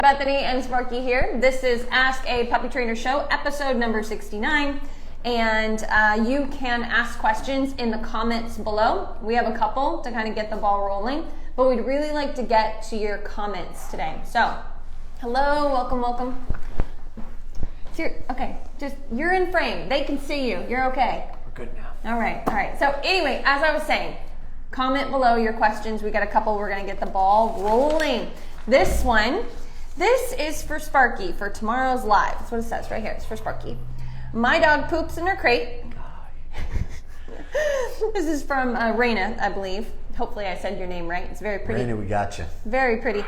Bethany and Sparky here. This is Ask a Puppy Trainer Show, episode number 69. And you can ask questions in the comments below. We have a couple to kind of get the ball rolling, but we'd really like to get to your comments today. So, hello, welcome. Okay, just you're in frame. They can see you. You're okay. We're good now. All right. So anyway, as I was saying, comment below your questions. We got a couple. We're going to get the ball rolling. This is for Sparky for tomorrow's live. That's what it says right here. It's for Sparky. My dog poops in her crate. This is from Raina, I believe. Hopefully I said your name right. It's very pretty. Raina, we got you. Very pretty.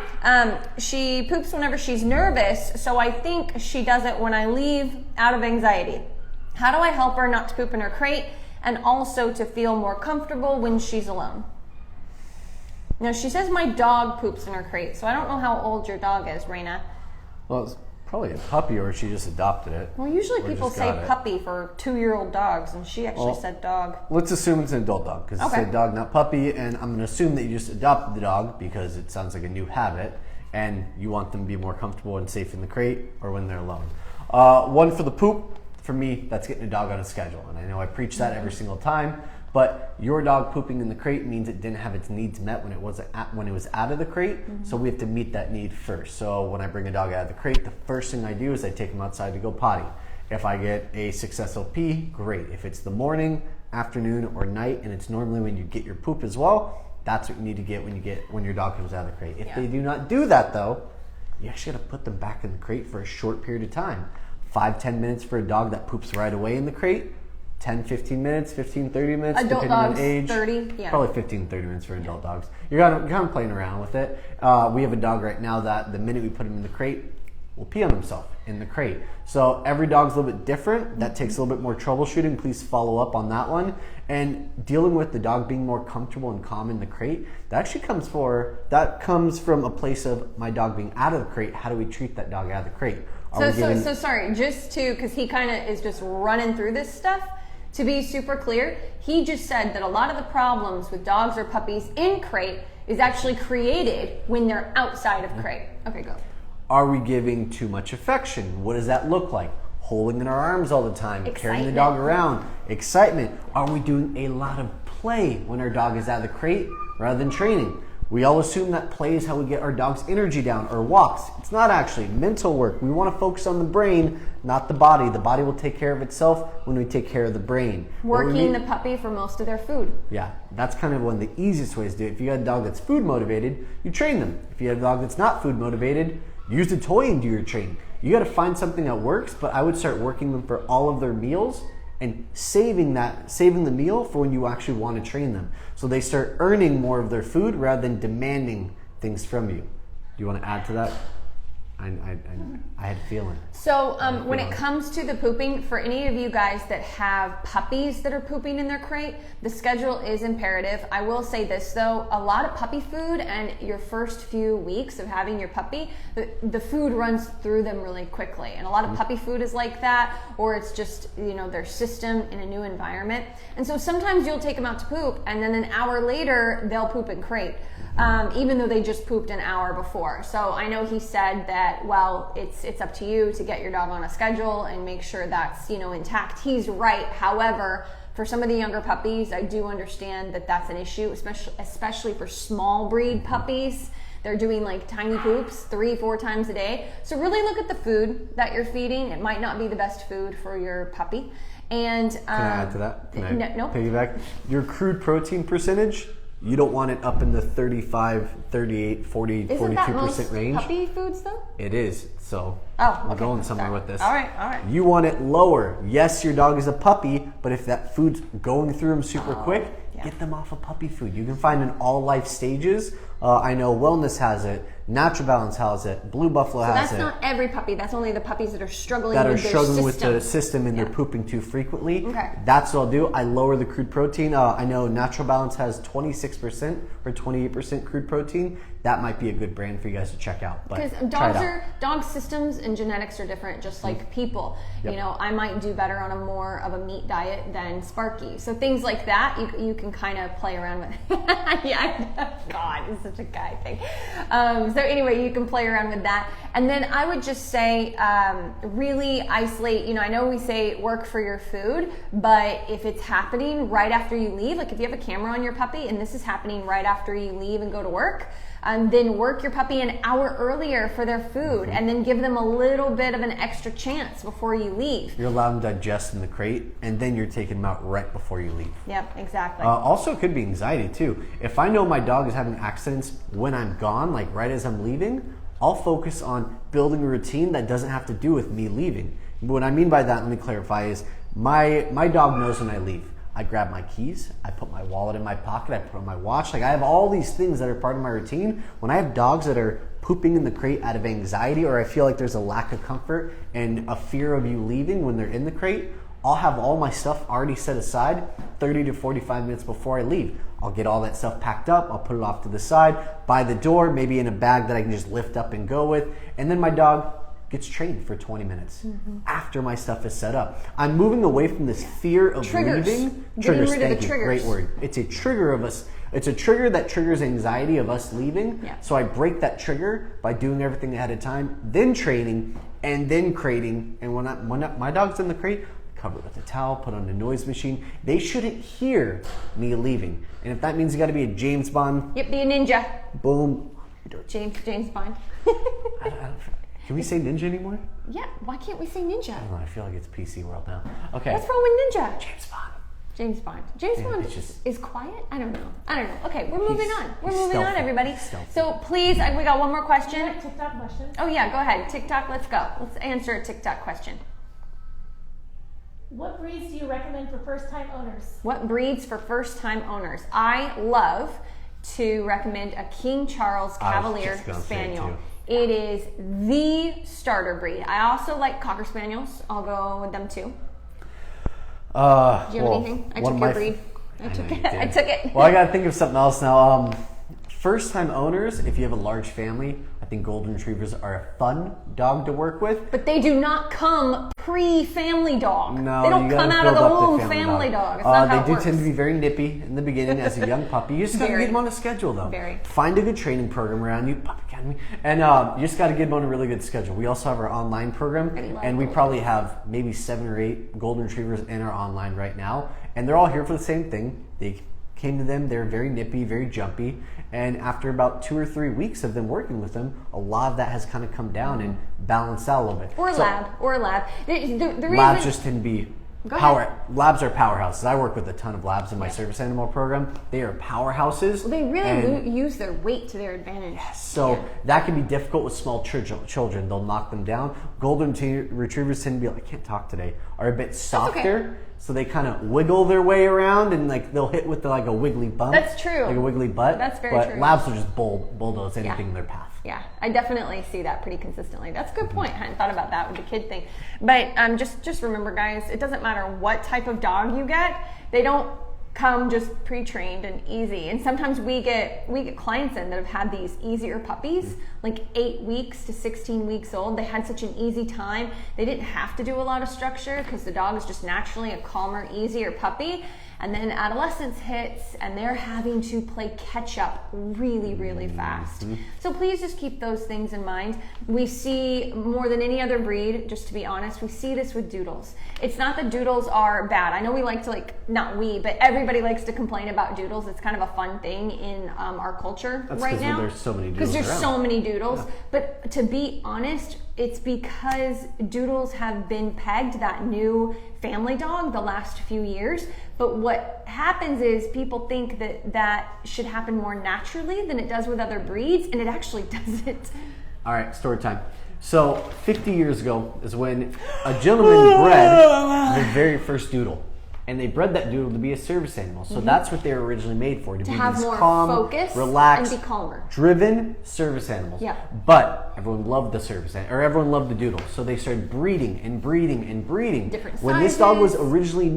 She poops whenever she's nervous, so I think she does it when I leave out of anxiety. How do I help her not to poop in her crate and also to feel more comfortable when she's alone? Now, she says my dog poops in her crate, so I don't know how old your dog is, Raina. Well, it's probably a puppy, or she just adopted it. Well, usually people say puppy for 2-year-old dogs, and she actually said dog. Let's assume it's an adult dog, because it's a dog, not puppy, and I'm going to assume that you just adopted the dog because it sounds like a new habit, and you want them to be more comfortable and safe in the crate or when they're alone. One for the poop, for me, that's getting a dog on a schedule, and I know I preach that every single time. But your dog pooping in the crate means it didn't have its needs met when it was out of the crate. So we have to meet that need first. So when I bring a dog out of the crate, the first thing I do is I take him outside to go potty. If I get a successful pee, great. If it's the morning, afternoon, or night, and it's normally when you get your poop as well, that's what you need to get when your dog comes out of the crate. If they do not do that though, you actually got to put them back in the crate for a short period of time. 5-10 minutes for a dog that poops right away in the crate. 10-15 minutes, 15-30 minutes, adult depending dogs, on age. 30, yeah. Probably 15-30 minutes for adult dogs. You're kind of playing around with it. We have a dog right now that the minute we put him in the crate, will pee on himself in the crate. So every dog's a little bit different. That takes a little bit more troubleshooting. Please follow up on that one. And dealing with the dog being more comfortable and calm in the crate, that comes from a place of my dog being out of the crate. How do we treat that dog out of the crate? So sorry, because he kind of is just running through this stuff. To be super clear, he just said that a lot of the problems with dogs or puppies in crate is actually created when they're outside of crate. Okay, go. Are we giving too much affection? What does that look like? Holding in our arms all the time, carrying the dog around, excitement. Are we doing a lot of play when our dog is out of the crate rather than training? We all assume that play is how we get our dog's energy down, or walks. It's not actually. Mental work. We want to focus on the brain, not the body. The body will take care of itself when we take care of the brain. Working the puppy for most of their food. Yeah, that's kind of one of the easiest ways to do it. If you got a dog that's food motivated, you train them. If you have a dog that's not food motivated, use a toy and do your training. You got to find something that works, but I would start working them for all of their meals and saving the meal for when you actually want to train them. So they start earning more of their food rather than demanding things from you. Do you want to add to that? I had a feeling. So when it comes to the pooping, for any of you guys that have puppies that are pooping in their crate, the schedule is imperative. I will say this though, a lot of puppy food and your first few weeks of having your puppy, the food runs through them really quickly. And a lot of puppy food is like that, or it's just, their system in a new environment. And so sometimes you'll take them out to poop and then an hour later they'll poop in crate. Even though they just pooped an hour before. So I know he said that, well, it's up to you to get your dog on a schedule and make sure that's, intact. He's right. However, for some of the younger puppies, I do understand that that's an issue, especially for small breed puppies. They're doing like tiny poops 3-4 times a day. So really look at the food that you're feeding. It might not be the best food for your puppy. And can I add to that? Can I no. piggyback? Your crude protein percentage, you don't want it up in the 35, 38, 40, Isn't 42% that most range. Puppy foods though? It is. So we're going somewhere with this. All right. You want it lower. Yes, your dog is a puppy, but if that food's going through them super quick, get them off of puppy food. You can find in all life stages. I know Wellness has it. Natural Balance has it. Blue Buffalo has it. That's not every puppy. That's only the puppies that are struggling with the system and they're pooping too frequently. Okay. That's what I'll do. I lower the crude protein. I know Natural Balance has 26% or 28% crude protein. That might be a good brand for you guys to check out. Because dog systems and genetics are different, just like people. Yep. I might do better on a more of a meat diet than Sparky. So things like that, you can kind of play around with. Yeah, God, it's such a guy thing. So anyway, you can play around with that. And then I would just say, really isolate, I know we say work for your food, but if it's happening right after you leave, like if you have a camera on your puppy and this is happening right after you leave and go to work, then work your puppy an hour earlier for their food, and then give them a little bit of an extra chance before you leave. You're allowing them to digest in the crate, and then you're taking them out right before you leave. Yep, exactly. Also, it could be anxiety too. If I know my dog is having accidents when I'm gone, like right as I'm leaving, I'll focus on building a routine that doesn't have to do with me leaving. What I mean by that, let me clarify, is my dog knows when I leave. I grab my keys, I put my wallet in my pocket, I put on my watch. Like, I have all these things that are part of my routine. When I have dogs that are pooping in the crate out of anxiety, or I feel like there's a lack of comfort and a fear of you leaving when they're in the crate, I'll have all my stuff already set aside 30 to 45 minutes before I leave. I'll get all that stuff packed up, I'll put it off to the side, by the door, maybe in a bag that I can just lift up and go with. And then my dog gets trained for 20 minutes after my stuff is set up. I'm moving away from this fear of leaving. Triggers, thank you, great word. It's a trigger of us. It's a trigger that triggers anxiety of us leaving. Yeah. So I break that trigger by doing everything ahead of time, then training, and then crating. And when my dog's in the crate, cover it with a towel, put on a noise machine. They shouldn't hear me leaving. And if that means you got to be a James Bond. Yep, be a ninja. Boom. James Bond. Can we say ninja anymore? Yeah, why can't we say ninja? I don't know, I feel like it's PC world now. Okay. What's wrong with ninja? James Bond. James Bond. James Bond is quiet? I don't know. Okay, we're moving on. We're moving on, everybody. So please, we got one more question. TikTok question. Oh yeah, go ahead. TikTok, let's go. Let's answer a TikTok question. What breeds do you recommend for first-time owners? What breeds for first-time owners? I love to recommend a King Charles Cavalier Spaniel. It is the starter breed. I also like Cocker Spaniels. I'll go with them too. Do you have anything? I took your breed. I took it. Well, I got to think of something else now. First-time owners, if you have a large family, I think Golden Retrievers are a fun dog to work with. But they do not come pre-family dog. No, they don't come out of the womb family dog. It's not how it works. They do tend to be very nippy in the beginning as a young puppy. You just got to get them on a schedule, though. Find a good training program around you, Puppy Academy, and you just got to get them on a really good schedule. We also have our online program, and we probably have maybe 7 or 8 Golden Retrievers in our online right now, and they're all here for the same thing. They came to them, they're very nippy, very jumpy, and after about 2 or 3 weeks of them working with them, a lot of that has kind of come down and balanced out a little bit. Or a lab. The labs just tend to be labs are powerhouses. I work with a ton of labs in my service animal program. They are powerhouses. Well, they really use their weight to their advantage. Yes, so that can be difficult with small children. They'll knock them down. Golden Retrievers tend to be like, I can't talk today, are a bit softer. So they kind of wiggle their way around, and like they'll hit with like a wiggly bump. That's true. Like a wiggly butt. That's very true. But labs will just bulldoze anything in their path. Yeah, I definitely see that pretty consistently. That's a good point. I hadn't thought about that with the kid thing. But just remember, guys, it doesn't matter what type of dog you get. They don't come just pre-trained and easy. And sometimes we get clients in that have had these easier puppies, like 8 weeks to 16 weeks old. They had such an easy time. They didn't have to do a lot of structure because the dog is just naturally a calmer, easier puppy. And then adolescence hits and they're having to play catch up really, really fast. So please just keep those things in mind. We see more than any other breed, just to be honest, we see this with doodles. It's not that doodles are bad. I know we like to not we, but everybody likes to complain about doodles. It's kind of a fun thing in our culture right now. There's so many doodles because there's around. So many doodles. Yeah. But to be honest, it's because doodles have been pegged that new family dog the last few years. But what happens is people think that should happen more naturally than it does with other breeds, and it actually doesn't. All right, story time. So 50 years ago is when a gentleman bred the very first doodle. And they bred that doodle to be a service animal. So that's what they were originally made for, to be have these more calm, focus, relaxed, and be calmer, driven service animals. Yeah. But everyone loved the service animal, or everyone loved the doodle. So they started breeding and breeding and breeding. Different sizes. When this dog was originally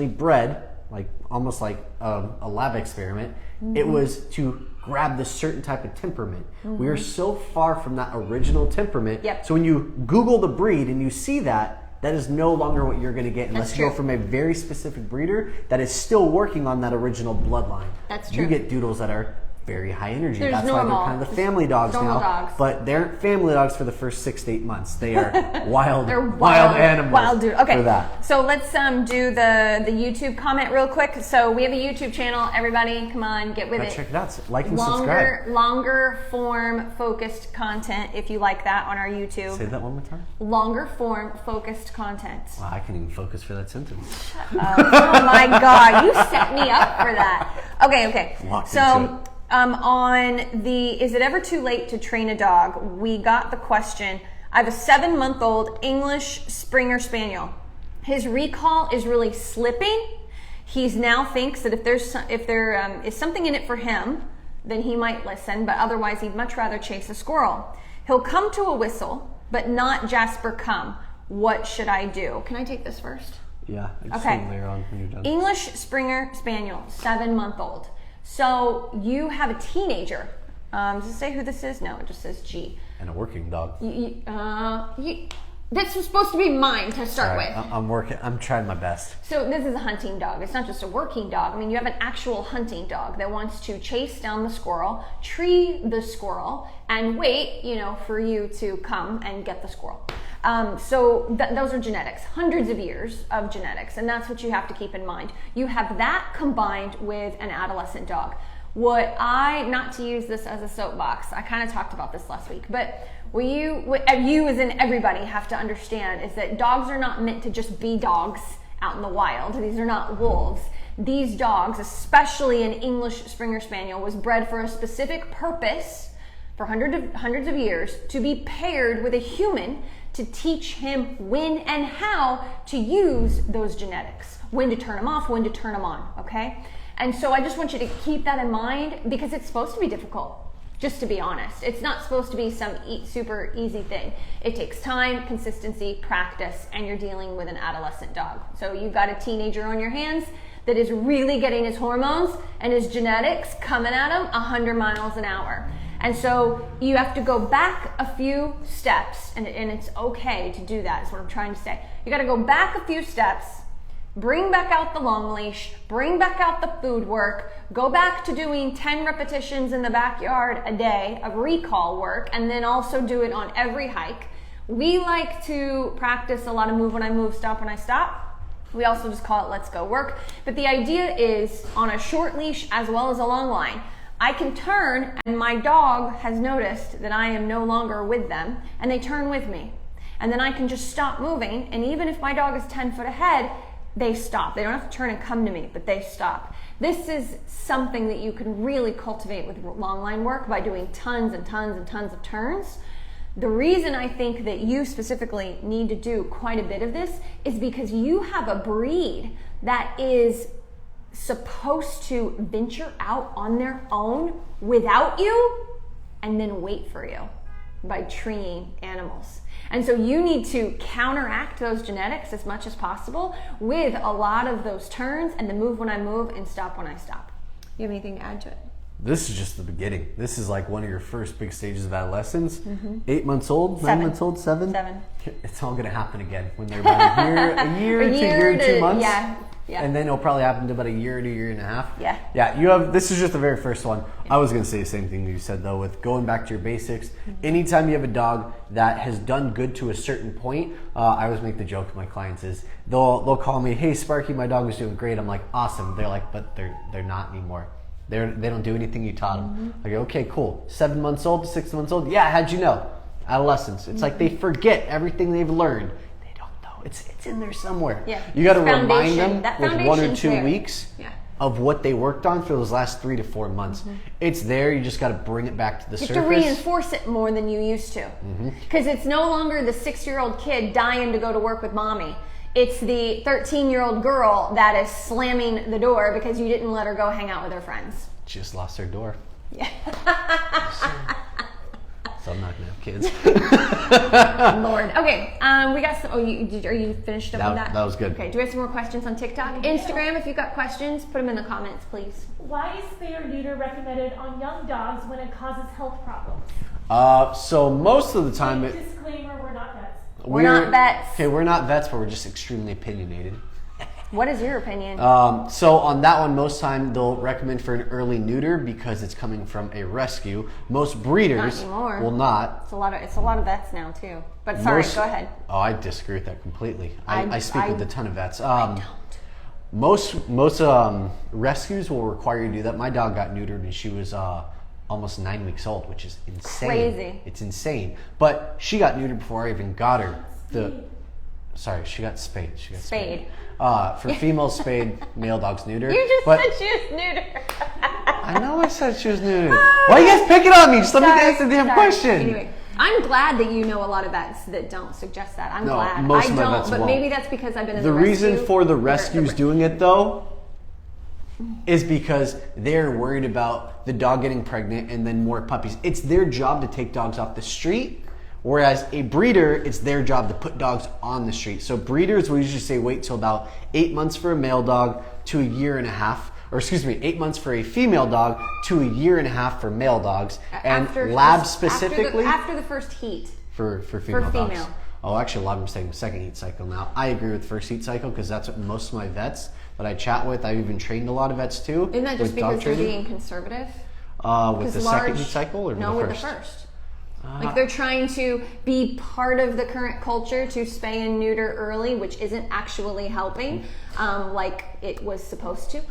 bred, like almost like a lab experiment, it was to grab this certain type of temperament. We are so far from that original temperament. Yep. So when you Google the breed and you see that, that is no longer what you're going to get unless you go from a very specific breeder that is still working on that original bloodline. That's true. You get doodles that are very high energy. There's That's normal. why they're kind of the family dogs Normal now. dogs. But they aren't family dogs for the first 6 to 8 months. They are wild, They're wild animals. Wild dude. Okay. For that. So let's do the YouTube comment real quick. So we have a YouTube channel. Everybody, come on, get with it. Check it out. So like and subscribe. Longer form focused content, if you like that, on our YouTube. Say that one more time. Longer form focused content. Wow, I can't even focus for that sentence. Oh my God, you set me up for that. Okay. Locked into it. On the is it ever too late to train a dog? We got the question. I have a 7-month-old English Springer Spaniel. His recall is really slipping. He's now thinks that if there is something in it for him, then he might listen, but otherwise he'd much rather chase a squirrel. He'll come to a whistle, but not Jasper come. What should I do? Can I take this first? Yeah. Just Okay. later on when you're done. English Springer Spaniel, 7-month-old. So you have a teenager. Does it say who this is? No, it just says G. And a working dog. This was supposed to be mine to start with. I'm working. I'm trying my best. So this is a hunting dog. It's not just a working dog. I mean, you have an actual hunting dog that wants to chase down the squirrel, tree the squirrel, and wait, for you to come and get the squirrel. So those are genetics, hundreds of years of genetics, and that's what you have to keep in mind. You have that combined with an adolescent dog. Not to use this as a soapbox, I kind of talked about this last week, but what you as in everybody have to understand is that dogs are not meant to just be dogs out in the wild. These are not wolves. These dogs, especially an English Springer Spaniel, was bred for a specific purpose for hundreds of years to be paired with a human to teach him when and how to use those genetics, when to turn them off, when to turn them on, okay? And so I just want you to keep that in mind because it's supposed to be difficult, just to be honest. It's not supposed to be some super easy thing. It takes time, consistency, practice, and you're dealing with an adolescent dog. So you've got a teenager on your hands that is really getting his hormones and his genetics coming at him 100 miles an hour. And so you have to go back a few steps, and it's okay to do that, is what I'm trying to say. You got to go back a few steps, bring back out the long leash, bring back out the food work, go back to doing 10 repetitions in the backyard a day of recall work, and then also do it on every hike. We like to practice a lot of move when I move, stop when I stop. We also just call it let's go work. But the idea is on a short leash as well as a long line. I can turn and my dog has noticed that I am no longer with them and they turn with me. And then I can just stop moving, and even if my dog is 10 foot ahead, they stop. They don't have to turn and come to me, but they stop. This is something that you can really cultivate with long line work by doing tons and tons and tons of turns. The reason I think that you specifically need to do quite a bit of this is because you have a breed that is supposed to venture out on their own without you and then wait for you by treeing animals. And so you need to counteract those genetics as much as possible with a lot of those turns and the move when I move and stop when I stop. You have anything to add to it? This is just the beginning. This is like one of your first big stages of adolescence. 8 months old, 9 months old, 7? 7. It's all going to happen again when they're about a year to 2 months. Yeah. And then it'll probably happen to about a year to year and a half. Yeah. Yeah, this is just the very first one. I was going to say the same thing you said, though, with going back to your basics. Anytime you have a dog that has done good to a certain point, I always make the joke to my clients is they'll call me, hey, Sparky, my dog is doing great. I'm like, awesome. They're like, but they're not anymore. They don't do anything you taught them. I go, okay, cool. 7 months old to 6 months old. Yeah, how'd you know? Adolescence. It's like they forget everything they've learned. It's in there somewhere. Yeah. You got to remind them with 1 or 2 there. weeks of what they worked on for those last 3 to 4 months. It's there. You just got to bring it back to the surface. You have to reinforce it more than you used to. Because it's no longer the 6-year-old kid dying to go to work with mommy. It's the 13-year-old girl that is slamming the door because you didn't let her go hang out with her friends. Just lost her door. Yeah. So I'm not gonna have kids. Lord. Okay. We got some. Are you finished up with that? That was good. Okay. Do we have some more questions on TikTok? Instagram, if you've got questions, put them in the comments, please. Why is spay or neuter recommended on young dogs when it causes health problems? So most of the time, Disclaimer: we're not vets. We're not vets. Okay, we're not vets, but we're just extremely opinionated. What is your opinion? So on that one, most time they'll recommend for an early neuter because it's coming from a rescue. Most breeders will not. It's a lot of vets now too. But sorry, go ahead. Oh, I disagree with that completely. I speak with a ton of vets. I don't. Most rescues will require you to do that. My dog got neutered and she was almost 9 weeks old, which is insane. Crazy. It's insane. But she got neutered before I even got her. She got spayed. Spayed. For females spayed, male dogs neutered. You just said she was neutered. I know I said she was neutered. Why are you guys picking on me? Just let me answer the damn question. Anyway, I'm glad that you know a lot of vets that don't suggest that. I'm glad. Most I of my don't, vets but won't. maybe that's because I've been in the rescue. reason for the rescues doing it though is because they're worried about the dog getting pregnant and then more puppies. It's their job to take dogs off the street. Whereas a breeder, it's their job to put dogs on the street. So breeders will usually say wait till about 8 months for a male dog to a year and a half, or 8 months for a female dog to a year and a half for male dogs. And labs specifically after the first heat for female dogs. Oh, actually, a lot of them saying second heat cycle now. I agree with first heat cycle because that's what most of my vets that I chat with. I've even trained a lot of vets too. Isn't that just because they're being conservative? With the second heat cycle or with the first? with the first? Like they're trying to be part of the current culture to spay and neuter early, which isn't actually helping like it was supposed to.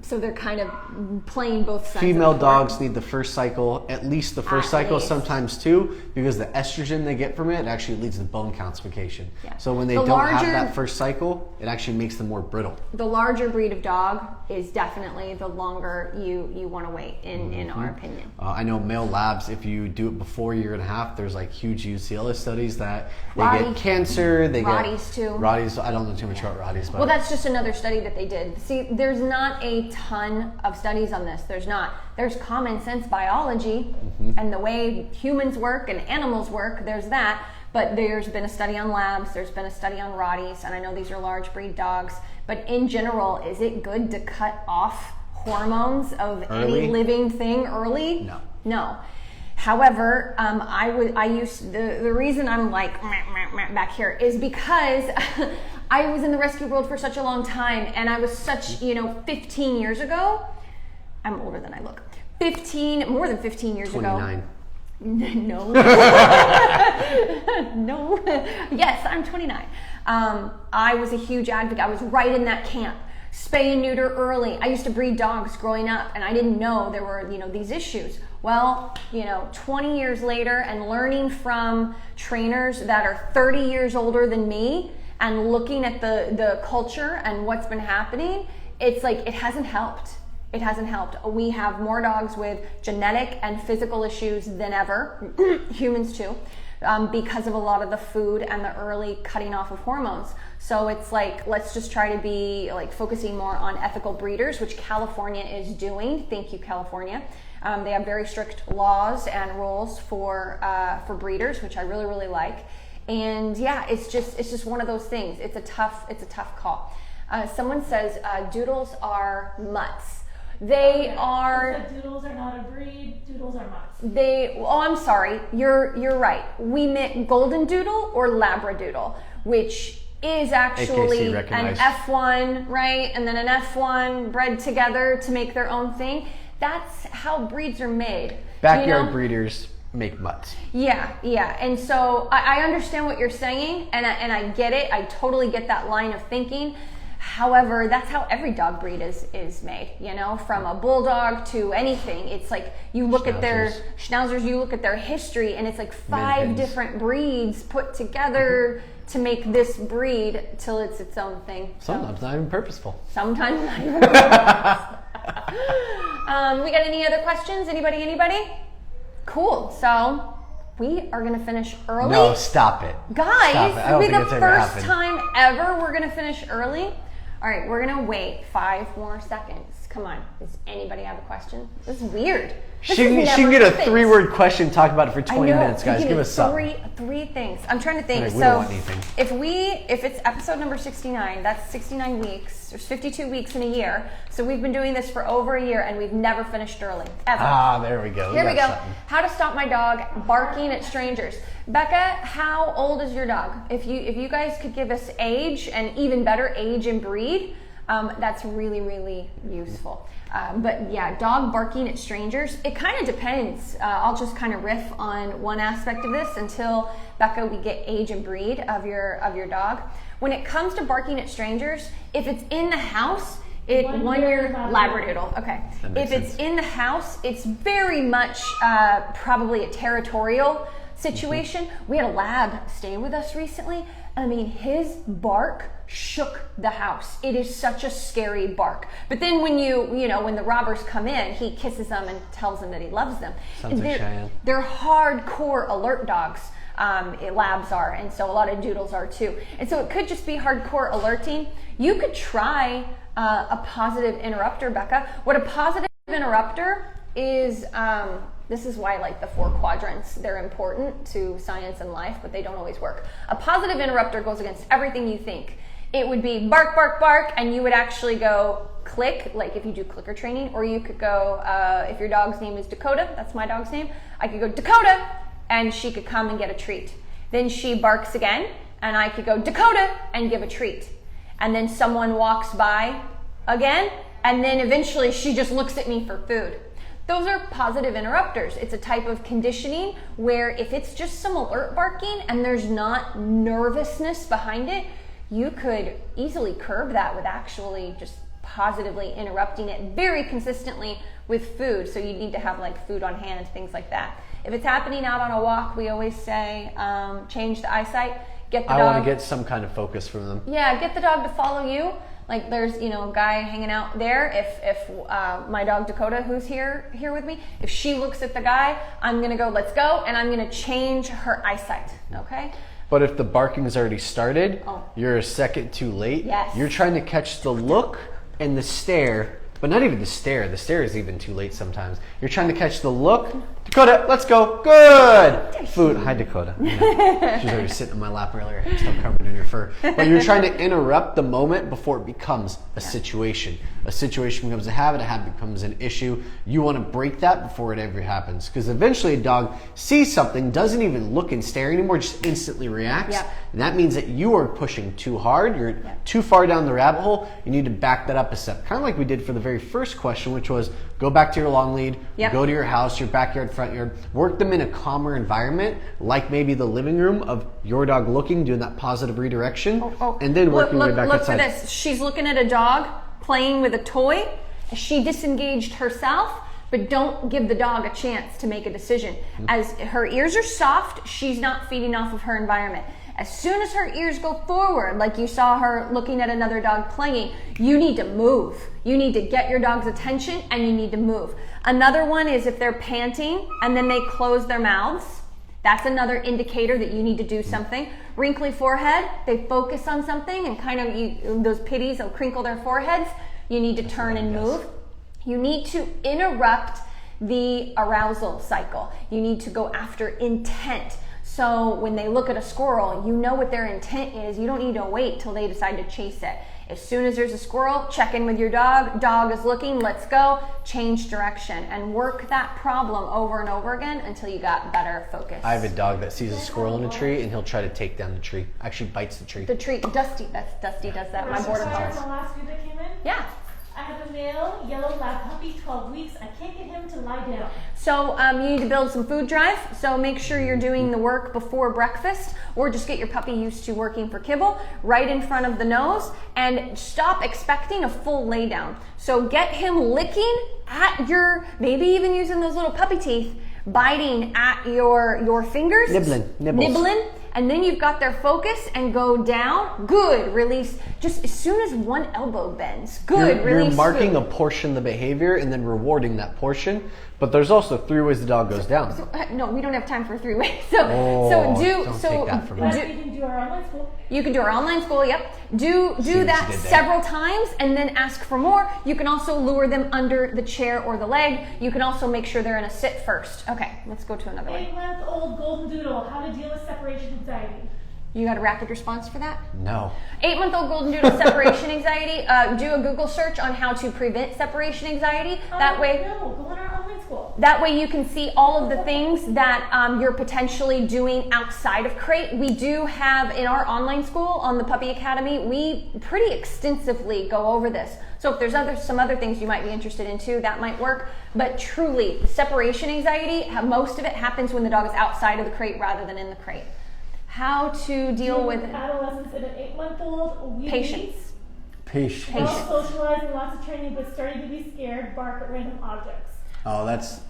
So they're kind of playing both sides. Female dogs need the first cycle, at least the first cycle, sometimes two, because the estrogen they get from it actually leads to bone calcification. Yeah. So when they don't have that first cycle, it actually makes them more brittle. The larger breed of dog is definitely the longer you want to wait, in our opinion. I know male labs, if you do it before a year and a half, there's like huge UCLA studies that they get cancer, they Rotties too. Rotties, I don't know too much about Rotties. But well, that's just another study that they did. See, there's not a ton of studies on this. There's common sense biology and the way humans work and animals work. There's that. But there's been a study on labs. There's been a study on Rotties. And I know these are large breed dogs. But in general, is it good to cut off hormones of any living thing early? No. However, the reason I'm like back here is because I was in the rescue world for such a long time, and I was 15 years ago. I'm older than I look. More than 15 years 29. ago. No. No. Yes, I'm 29. I was a huge advocate. I was right in that camp. Spay and neuter early. I used to breed dogs growing up, and I didn't know there were, these issues. Well, 20 years later, and learning from trainers that are 30 years older than me, and looking at the culture and what's been happening, it's like it hasn't helped. It hasn't helped. We have more dogs with genetic and physical issues than ever, humans too, because of a lot of the food and the early cutting off of hormones. So it's like, let's just try to be like focusing more on ethical breeders, which California is doing. Thank you, California. They have very strict laws and rules for breeders, which I really, really like. And yeah, it's just one of those things. It's a tough call. Someone says doodles are mutts. They are. Doodles are not a breed. Doodles are mutts. I'm sorry. You're right. We meant Goldendoodle or Labradoodle, which is actually an F1, right? And then an F1 bred together to make their own thing. That's how breeds are made. Backyard breeders make mutts. Yeah. And so I understand what you're saying, and I get it. I totally get that line of thinking. However, that's how every dog breed is made, from a bulldog to anything. It's like you look at their schnauzers, you look at their history, and it's like 5 different breeds put together to make this breed till it's its own thing. Sometimes not even purposeful. Sometimes not even purposeful. We got any other questions? Anybody? Cool. So we are going to finish early. No, stop it. Guys, Stop it. It'll be the first time ever we're going to finish early. All right, we're going to wait 5 more seconds. Come on, does anybody have a question? This is weird. She can get a 3-word question, talk about it for 20 minutes, guys. Give us something. Three things. I'm trying to think. Right, we so don't want anything. if it's episode number 69, that's 69 weeks. There's 52 weeks in a year. So we've been doing this for over a year and we've never finished early. Ever. Ah, there we go. Here we go. How to stop my dog barking at strangers. Becca, how old is your dog? If you guys could give us age, and even better, age and breed, that's really, really useful. But yeah, dog barking at strangers, it kind of depends. I'll just kind of riff on one aspect of this until, Becca, we get age and breed of your dog. When it comes to barking at strangers, if it's in the house, 1 year Labradoodle. Okay. If it's in the house, it's very much probably a territorial situation. We had a lab stay with us recently. I mean, his bark shook the house. It is such a scary bark. But then when when the robbers come in, he kisses them and tells them that he loves them. Sounds like Cheyenne. They're hardcore alert dogs. Labs are, and so a lot of doodles are too. And so it could just be hardcore alerting. You could try a positive interrupter, Becca. What a positive interrupter is, this is why like the 4 quadrants, they're important to science and life, but they don't always work. A positive interrupter goes against everything you think. It would be bark, bark, bark, and you would actually go click, like if you do clicker training, or you could go, if your dog's name is Dakota, that's my dog's name, I could go Dakota, and she could come and get a treat. Then she barks again, and I could go Dakota and give a treat. And then someone walks by again, and then eventually she just looks at me for food. Those are positive interrupters. It's a type of conditioning where if it's just some alert barking and there's not nervousness behind it, you could easily curb that with actually just positively interrupting it very consistently with food. So you need to have like food on hand, things like that. If it's happening out on a walk, we always say change the eyesight. Get the dog. I want to get some kind of focus from them. Yeah, get the dog to follow you. Like there's a guy hanging out there. If my dog Dakota, who's here with me, if she looks at the guy, I'm gonna go, let's go, and I'm gonna change her eyesight. Okay. But if the barking's already started, you're a second too late. Yes. You're trying to catch the look and the stare, but not even the stare. The stare is even too late sometimes. You're trying to catch the look. Dakota, let's go. Good. Food. Hi, Dakota. Yeah. She's already sitting in my lap earlier. Still covered in her fur. But you're trying to interrupt the moment before it becomes a situation. A situation becomes a habit becomes an issue. You want to break that before it ever happens. Because eventually a dog sees something, doesn't even look and stare anymore, just instantly reacts. Yeah. And that means that you are pushing too hard. You're too far down the rabbit hole. You need to back that up a step. Kind of like we did for the very first question, which was go back to your long lead, go to your house, your backyard, front yard, work them in a calmer environment, like maybe the living room of your dog looking, doing that positive redirection, and then working your way back outside. Look for this. She's looking at a dog playing with a toy. She disengaged herself, but don't give the dog a chance to make a decision. As her ears are soft, she's not feeding off of her environment. As soon as her ears go forward, like you saw her looking at another dog playing, you need to move. You need to get your dog's attention and you need to move. Another one is if they're panting and then they close their mouths. That's another indicator that you need to do something. Wrinkly forehead, they focus on something and kind of those pitties will crinkle their foreheads. You need to turn and move. You need to interrupt the arousal cycle. You need to go after intent. So when they look at a squirrel, you know what their intent is. You don't need to wait till they decide to chase it. As soon as there's a squirrel, check in with your dog. Dog is looking, let's go. Change direction and work that problem over and over again until you got better focus. I have a dog that sees a squirrel in a tree and he'll try to take down the tree. Actually bites the tree. The tree, Dusty, Dusty does that. My border collie. The last few that came in? Yeah. I have a male yellow lab puppy, 12 weeks. I can't get him to lie down. So you need to build some food drive. So make sure you're doing the work before breakfast, or just get your puppy used to working for kibble right in front of the nose, and stop expecting a full lay down. So get him licking at your, maybe even using those little puppy teeth, biting at your fingers. Nibbling. and then you've got their focus and go down. Good, release. Just as soon as one elbow bends. Good, release. You're marking food. a portion of the behavior and then rewarding that portion. But there's also 3 ways the dog goes down. No, we don't have time for 3 ways. Take that from me. You can do our online school. You can do our online school, yep. Do that several times and then ask for more. You can also lure them under the chair or the leg. You can also make sure they're in a sit first. Okay, let's go to another one. 8-month-old Goldendoodle, how to deal with separation anxiety. You got a rapid response for that? No. 8-month-old Goldendoodle separation anxiety. Do a Google search on how to prevent separation anxiety. That way, no, go on our online school. That way you can see all of the things that you're potentially doing outside of crate. We do have in our online school on the Puppy Academy, we pretty extensively go over this. So if there's some other things you might be interested in too, that might work. But truly, separation anxiety, most of it happens when the dog is outside of the crate rather than in the crate. How to deal with adolescence in an 8-month-old. Patience. Well socializing, lots of training, but starting to be scared, bark at random objects. Oh, that's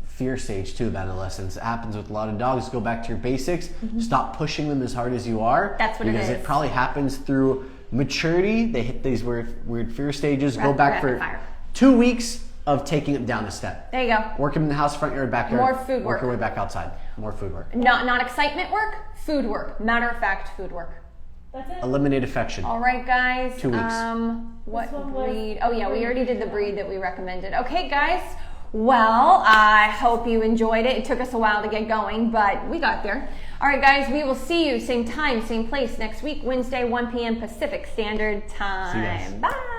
fear stage 2 of adolescence. It happens with a lot of dogs. Go back to your basics. Stop pushing them as hard as you are. That's what it is. Because it probably happens through maturity. They hit these weird fear stages. Go back for 2 weeks of taking them down a step. There you go. Work them in the house, front yard, backyard. More food work. Work your way back outside. More food work. Not excitement work, food work. Matter of fact, food work. That's it. Eliminate affection. All right, guys. 2 weeks. What breed? Oh yeah, we already did the breed that we recommended. Okay, guys. Well, I hope you enjoyed it. It took us a while to get going, but we got there. All right, guys, we will see you same time, same place next week, Wednesday, 1 p.m. Pacific Standard Time. See you guys. Bye.